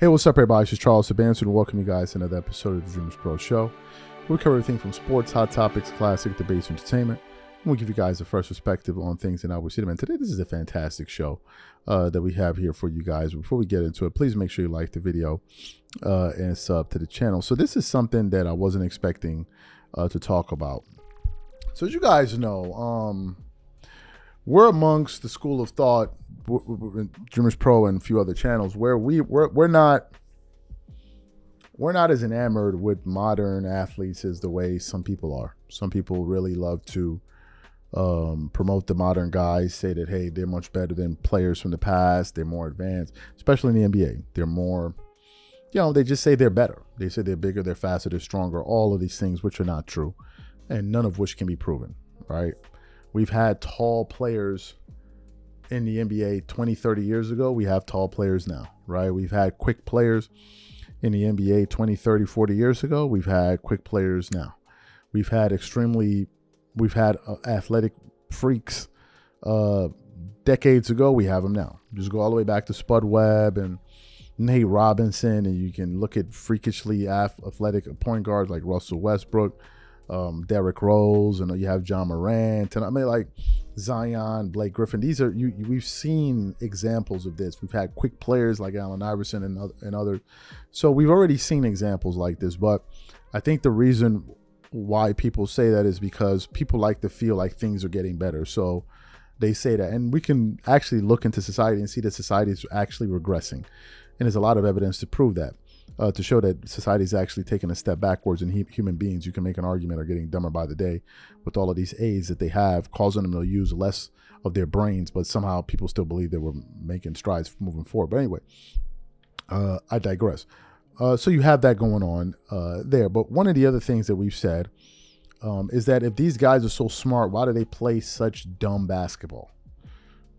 Hey, what's up, everybody? This is Charles Sabanson, and welcome you guys to another episode of the DREAMERSPRO show. We cover everything from sports, hot topics, classic debates, entertainment, and we'll give you guys the first perspective on things and how we see them. And today, this is a fantastic show that we have here for you guys. Before we get into it, please make sure you like the video and sub to the channel. So this is something that I wasn't expecting to talk about. So as you guys know, we're amongst the school of thought, DREAMERSPRO and a few other channels, where we're not as enamored with modern athletes as the way some people are. Some people really love to promote the modern guys, say that, hey, they're much better than players from the past. They're more advanced, especially in the NBA. They're more, they just say they're better. They say they're bigger, they're faster, they're stronger, all of these things, which are not true, and none of which can be proven, right? We've had tall players in the NBA 20, 30 years ago. We have tall players now, right? We've had quick players in the NBA 20, 30, 40 years ago. We've had quick players now. We've had athletic freaks decades ago. We have them now. Just go all the way back to Spud Webb and Nate Robinson, and you can look at freakishly athletic point guards like Russell Westbrook, Derrick Rose, and you have John Morant, and I mean, like Zion, Blake Griffin. These are we've seen examples of this. We've had quick players like Allen Iverson and others. So we've already seen examples like this. But I think the reason why people say that is because people like to feel like things are getting better. So they say that, and we can actually look into society and see that society is actually regressing, and there's a lot of evidence to prove that. To show that society is actually taking a step backwards, and human beings, you can make an argument, are getting dumber by the day with all of these aids that they have, causing them to use less of their brains, but somehow people still believe that we're making strides moving forward. But anyway, I digress. So you have that going on there. But one of the other things that we've said is that if these guys are so smart, why do they play such dumb basketball?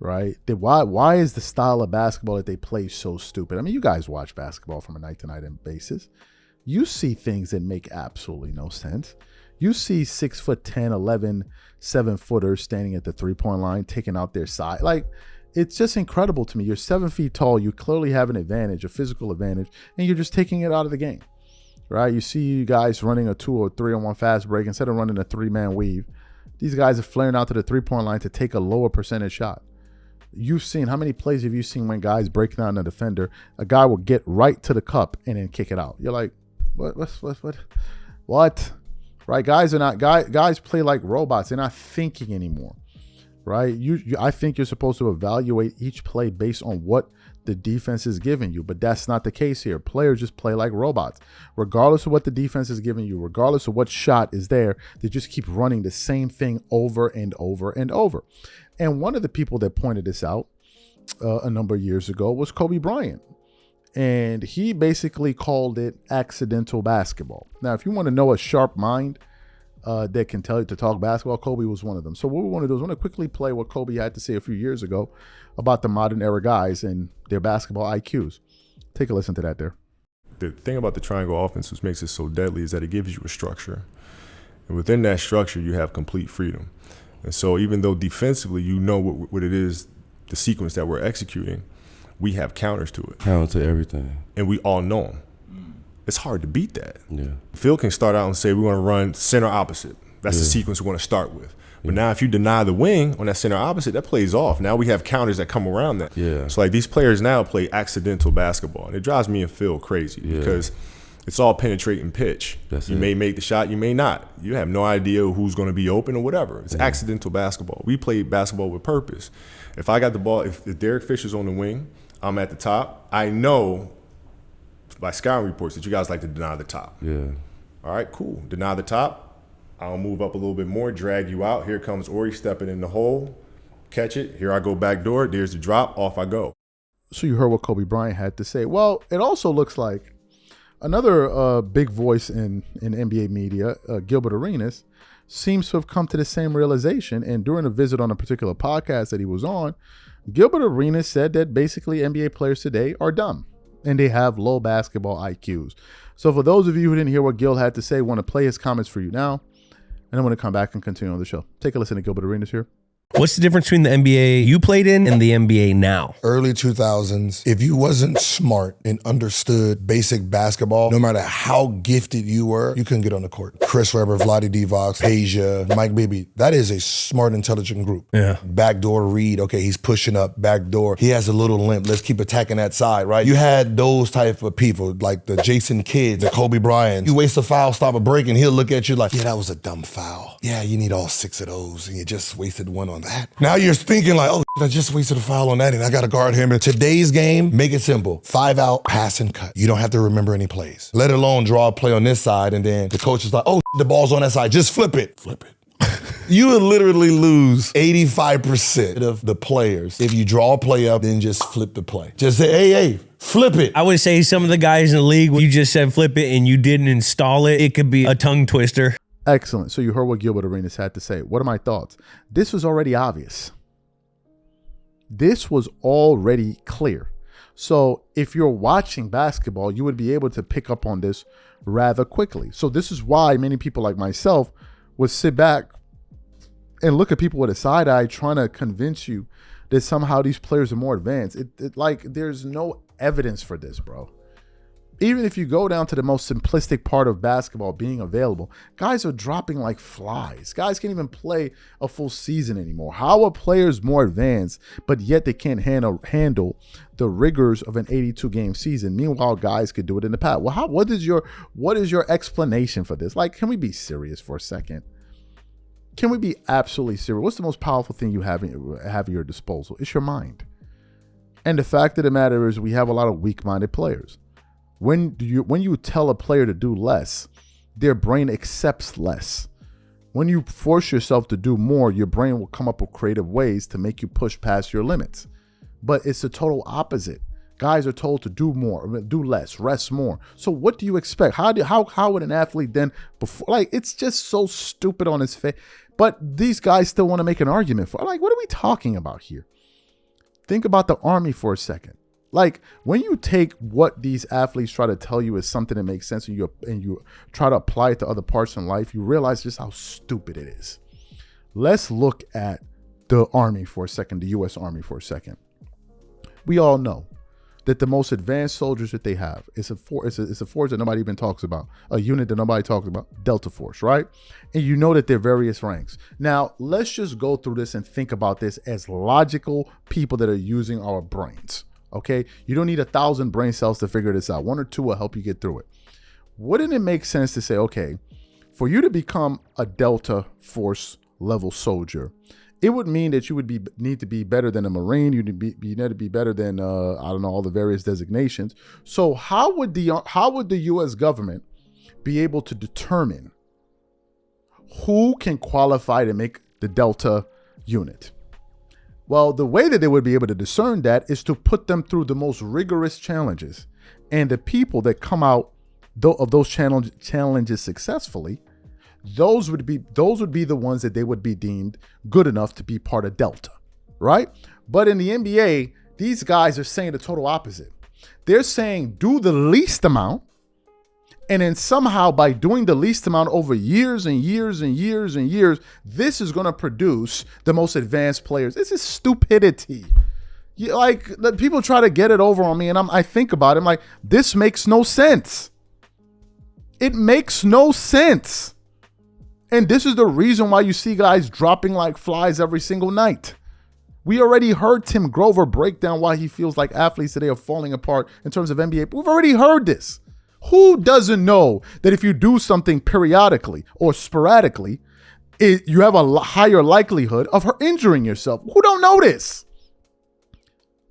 Right? Why is the style of basketball that they play so stupid? I mean, you guys watch basketball from a night-to-night basis. You see things that make absolutely no sense. You see 6'10", 11, 7-footers standing at the three-point line, taking out their side. Like, it's just incredible to me. You're 7 feet tall. You clearly have an advantage, a physical advantage, and you're just taking it out of the game. Right? You see you guys running a 2 or 3-on-1 fast break instead of running a 3-man weave. These guys are flaring out to the three-point line to take a lower percentage shot. You've seen, how many plays have you seen when guys break down a defender, a guy will get right to the cup and then kick it out? You're like, what? Right? Guys play like robots. They're not thinking anymore, right? I think you're supposed to evaluate each play based on what the defense is giving you, but that's not the case here. Players just play like robots. Regardless of what the defense is giving you, regardless of what shot is there, they just keep running the same thing over and over and over. And one of the people that pointed this out a number of years ago was Kobe Bryant. And he basically called it accidental basketball. Now, if you want to know a sharp mind that can tell you to talk basketball, Kobe was one of them. So what we want to do is quickly play what Kobe had to say a few years ago about the modern era guys and their basketball IQs. Take a listen to that there. The thing about the triangle offense, which makes it so deadly, is that it gives you a structure. And within that structure, you have complete freedom. And so even though defensively you know what it is, the sequence that we're executing, we have counters to it. Counter to everything. And we all know them. It's hard to beat that. Yeah. Phil can start out and say, we're going to run center opposite. That's the sequence we're going to start with. But now if you deny the wing on that center opposite, that plays off. Now we have counters that come around that. Yeah. So like these players now play accidental basketball. And it drives me and Phil crazy because it's all penetrating pitch. You may make the shot, you may not. You have no idea who's going to be open or whatever. It's accidental basketball. We play basketball with purpose. If I got the ball, if Derek Fisher's on the wing, I'm at the top, I know by scouting reports that you guys like to deny the top. Yeah. All right, cool. Deny the top. I'll move up a little bit more, drag you out. Here comes Ori stepping in the hole. Catch it. Here I go back door. There's the drop. Off I go. So you heard what Kobe Bryant had to say. Well, it also looks like another big voice in NBA media, Gilbert Arenas, seems to have come to the same realization. And during a visit on a particular podcast that he was on, Gilbert Arenas said that basically NBA players today are dumb and they have low basketball IQs. So for those of you who didn't hear what Gil had to say, I want to play his comments for you now, and I'm going to come back and continue on the show. Take a listen to Gilbert Arenas here. What's the difference between the NBA you played in and the NBA now? Early 2000s, if you wasn't smart and understood basic basketball, no matter how gifted you were, you couldn't get on the court. Chris Webber, Vlade Divac, Asia, Mike Bibby, that is a smart, intelligent group. Yeah. Backdoor read, okay, he's pushing up, backdoor. He has a little limp, let's keep attacking that side, right? You had those type of people, like the Jason Kidds, the Kobe Bryant. You waste a foul, stop a break, and he'll look at you like, yeah, that was a dumb foul. Yeah, you need all 6 of those, and you just wasted one on that. Now you're thinking like, oh, I just wasted a foul on that, and I got to guard him. In today's game, make it simple. 5 out, pass and cut. You don't have to remember any plays. Let alone draw a play on this side, and then the coach is like, oh, the ball's on that side. Just flip it. Flip it. You would literally lose 85% of the players if you draw a play up, then just flip the play. Just say, hey, flip it. I would say some of the guys in the league, when you just said flip it and you didn't install it, it could be a tongue twister. Excellent. So you heard what Gilbert Arenas had to say. What are my thoughts? This was already obvious. This was already clear. So if you're watching basketball, you would be able to pick up on this rather quickly. So this is why many people like myself would sit back and look at people with a side eye trying to convince you that somehow these players are more advanced. Like there's no evidence for this, bro. Even if you go down to the most simplistic part of basketball being available, guys are dropping like flies. Guys can't even play a full season anymore. How are players more advanced, but yet they can't handle the rigors of an 82-game season? Meanwhile, guys could do it in the past. Well, what is your explanation for this? Like, can we be serious for a second? Can we be absolutely serious? What's the most powerful thing you have at your disposal? It's your mind. And the fact of the matter is we have a lot of weak-minded players. When you tell a player to do less, their brain accepts less. When you force yourself to do more, your brain will come up with creative ways to make you push past your limits. But it's the total opposite. Guys are told to do more, do less, rest more. So what do you expect? How would an athlete then it's just so stupid on his face. But these guys still want to make an argument for. Like, what are we talking about here? Think about the Army for a second. Like, when you take what these athletes try to tell you is something that makes sense and you try to apply it to other parts in life, you realize just how stupid it is. Let's look at the Army for a second, the U.S. Army for a second. We all know that the most advanced soldiers that they have is a force that nobody even talks about, a unit that nobody talks about, Delta Force, right? And you know that they're various ranks. Now, let's just go through this and think about this as logical people that are using our brains. Okay, you don't need 1,000 brain cells to figure this out. 1 or 2 will help you get through it. Wouldn't it make sense to say, okay, for you to become a Delta Force level soldier, it would mean that you would need to be better than a Marine. You need to be better than I don't know, all the various designations. So how would the U.S. government be able to determine who can qualify to make the Delta unit? Well, the way that they would be able to discern that is to put them through the most rigorous challenges. And the people that come out of those challenges successfully, those would be the ones that they would be deemed good enough to be part of Delta, right? But in the NBA, these guys are saying the total opposite. They're saying do the least amount, and then somehow by doing the least amount over years and years and years and years, this is going to produce the most advanced players. This is stupidity. People try to get it over on me, and I think about it. I'm like, this makes no sense. It makes no sense. And this is the reason why you see guys dropping like flies every single night. We already heard Tim Grover break down why he feels like athletes today are falling apart in terms of NBA. We've already heard this. Who doesn't know that if you do something periodically or sporadically, you have a higher likelihood of injuring yourself? Who don't know this?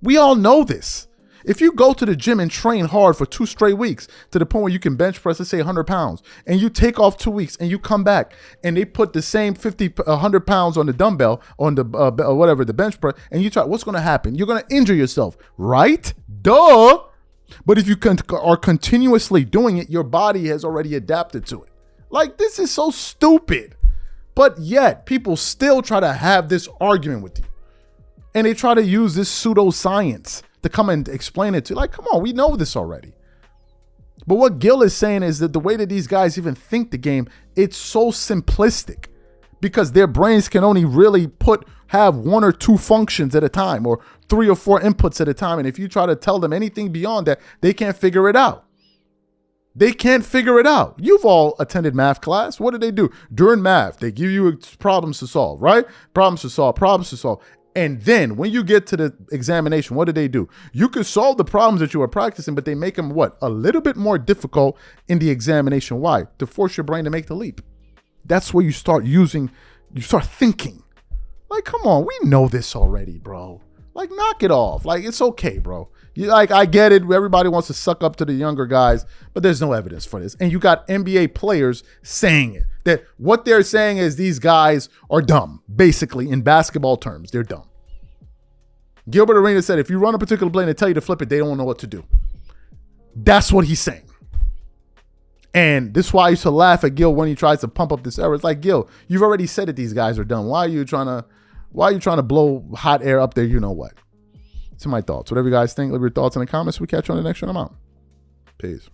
We all know this. If you go to the gym and train hard for 2 straight weeks to the point where you can bench press, let's say 100 pounds, and you take off 2 weeks and you come back and they put the same 100 pounds on the dumbbell, on the the bench press, and you try, what's going to happen? You're going to injure yourself, right? Duh. But if you are continuously doing it, your body has already adapted to it. Like, this is so stupid. But yet, people still try to have this argument with you. And they try to use this pseudoscience to come and explain it to you. Like, come on, we know this already. But what Gil is saying is that the way that these guys even think the game, it's so simplistic. Because their brains can only really put have 1 or 2 functions at a time or 3 or 4 inputs at a time. And if you try to tell them anything beyond that, they can't figure it out. They can't figure it out. You've all attended math class. What do they do? During math, they give you problems to solve, right? Problems to solve, problems to solve. And then when you get to the examination, what do? You can solve the problems that you are practicing, but they make them what? A little bit more difficult in the examination. Why? To force your brain to make the leap. That's where you start thinking. Like, come on, we know this already, bro. Like, knock it off. Like, it's okay, bro. I get it. Everybody wants to suck up to the younger guys, but there's no evidence for this. And you got NBA players saying it. That what they're saying is these guys are dumb. Basically, in basketball terms, they're dumb. Gilbert Arenas said, if you run a particular play and they tell you to flip it, they don't know what to do. That's what he's saying. And this is why I used to laugh at Gil when he tries to pump up this error. It's like, Gil, you've already said that these guys are dumb. Why are you trying to blow hot air up there? You know what? To my thoughts. Whatever you guys think, leave your thoughts in the comments. We'll catch you on the next one. I'm out. Peace.